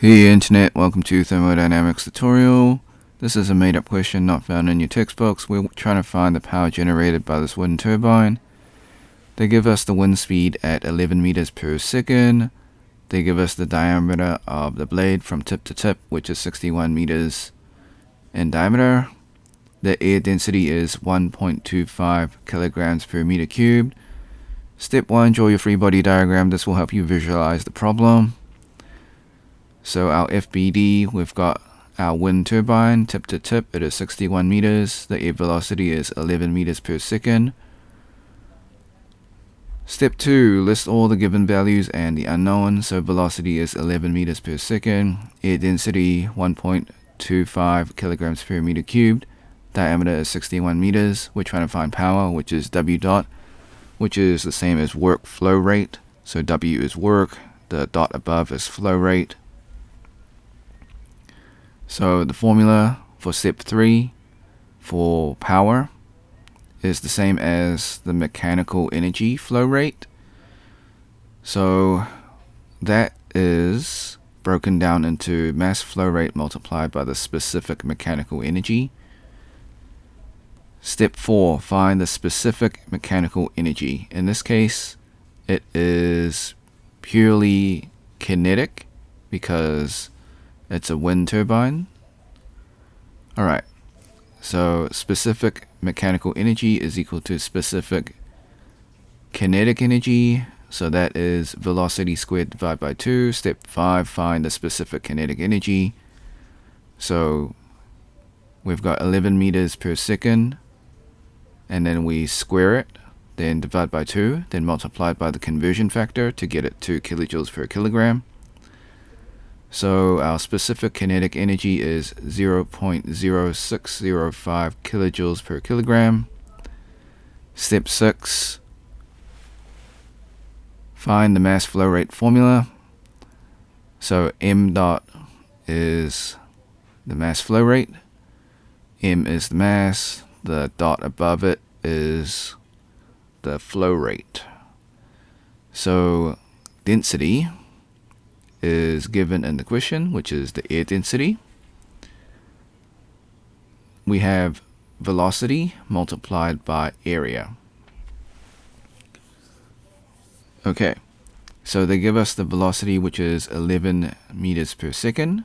Hey Internet, welcome to Thermodynamics tutorial. This is a made-up question not found in your textbooks. We're trying to find the power generated by this wind turbine. They give us the wind speed at 11 meters per second. They give us the diameter of the blade from tip to tip, which is 61 meters in diameter. The air density is 1.25 kilograms per meter cubed. Step 1, draw your free body diagram. This will help you visualize the problem. So our FBD, we've got our wind turbine, tip to tip, it is 61 meters. The air velocity is 11 meters per second. Step 2, list all the given values and the unknown. So velocity is 11 meters per second. Air density 1.25 kilograms per meter cubed. Diameter is 61 meters. We're trying to find power, which is W dot, which is the same as work flow rate. So W is work, the dot above is flow rate. So the formula for step 3 for power is the same as the mechanical energy flow rate. So that is broken down into mass flow rate multiplied by the specific mechanical energy. Step 4, find the specific mechanical energy. In this case, it is purely kinetic because it's a wind turbine. Alright, so specific mechanical energy is equal to specific kinetic energy. So that is velocity squared divided by 2. Step 5, find the specific kinetic energy. So we've got 11 meters per second. And then we square it, then divide by 2, then multiply it by the conversion factor to get it to kilojoules per kilogram. So our specific kinetic energy is 0.0605 kilojoules per kilogram. Step 6, find the mass flow rate formula. So m dot is the mass flow rate. M is the mass. The dot above it is the flow rate. So density is given in the question, which is the air density. We have velocity multiplied by area. Okay, so they give us the velocity, which is 11 meters per second.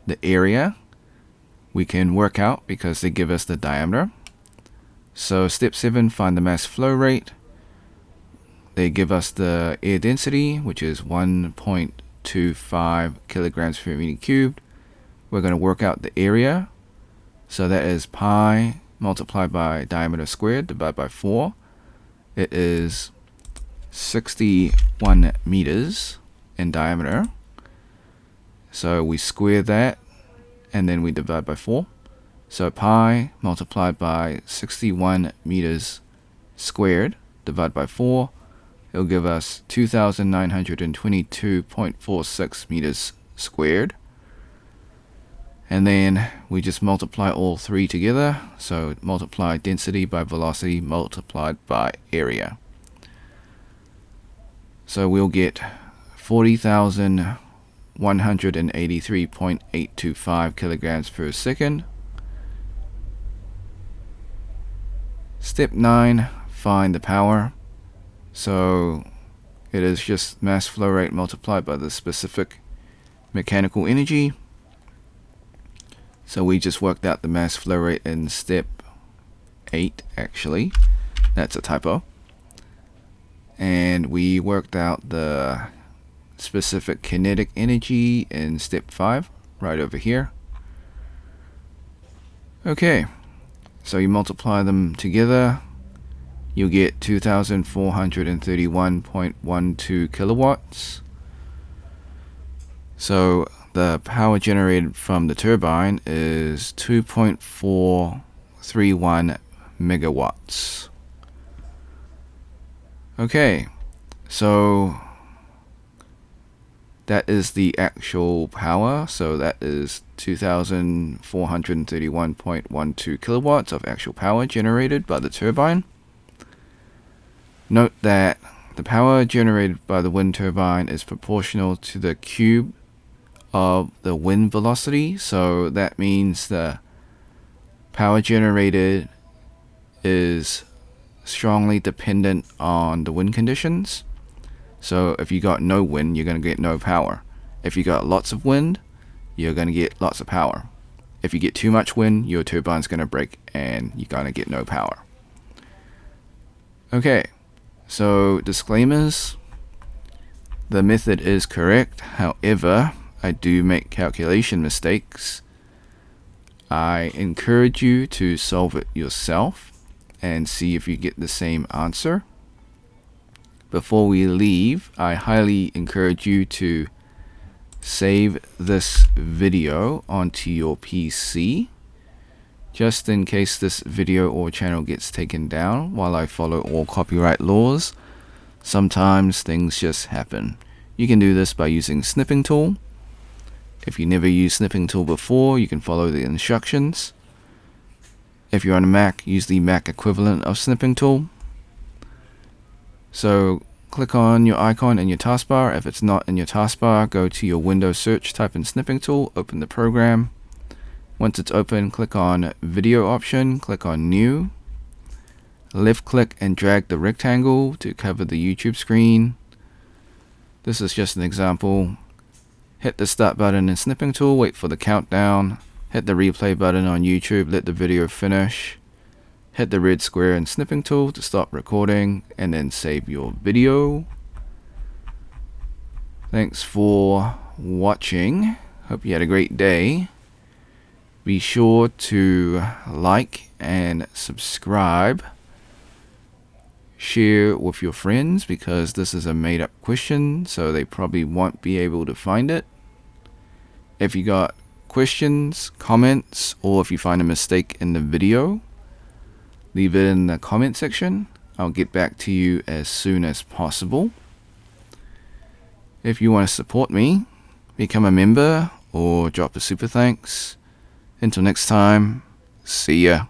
The area we can work out because they give us the diameter. So step 7, find the mass flow rate. They give us the air density, which is 1.25 kilograms per meter cubed. We're going to work out the area. So that is pi multiplied by diameter squared divided by 4. It is 61 meters in diameter. So we square that and then we divide by 4. So pi multiplied by 61 meters squared divided by 4, it'll give us 2,922.46 meters squared. And then we just multiply all three together. So multiply density by velocity multiplied by area. So we'll get 40,183.825 kilograms per second. Step 9, find the power. So it is just mass flow rate multiplied by the specific mechanical energy. So we just worked out the mass flow rate in step 8 actually. That's a typo. And we worked out the specific kinetic energy in step 5 right over here. Okay. So you multiply them together, you get 2,431.12 kilowatts. So the power generated from the turbine is 2.431 megawatts. Okay, so that is the actual power. So that is 2,431.12 kilowatts of actual power generated by the turbine. Note that the power generated by the wind turbine is proportional to the cube of the wind velocity. So that means the power generated is strongly dependent on the wind conditions. So if you got no wind, you're going to get no power. If you got lots of wind, you're going to get lots of power. If you get too much wind, your turbine's going to break and you're going to get no power. Okay, so disclaimers. The method is correct. However, I do make calculation mistakes. I encourage you to solve it yourself and see if you get the same answer. Before we leave, I highly encourage you to save this video onto your PC, just in case this video or channel gets taken down while I follow all copyright laws. Sometimes things just happen. You can do this by using snipping tool. If you never used snipping tool before, you can follow the instructions. If you're on a Mac, use the Mac equivalent of snipping tool. So click on your icon in your taskbar. If it's not in your taskbar, go to your Windows search, type in snipping tool, open the program. Once it's open, click on video option, click on new. Left click and drag the rectangle to cover the YouTube screen. This is just an example. Hit the start button in snipping tool, wait for the countdown. Hit the replay button on YouTube, let the video finish. Hit the red square in snipping tool to stop recording, and then save your video. Thanks for watching. Hope you had a great day. Be sure to like and subscribe. Share with your friends because this is a made up question, so they probably won't be able to find it. If you got questions, comments, or if you find a mistake in the video, leave it in the comment section. I'll get back to you as soon as possible. If you want to support me, become a member or drop a super thanks. Until next time, see ya.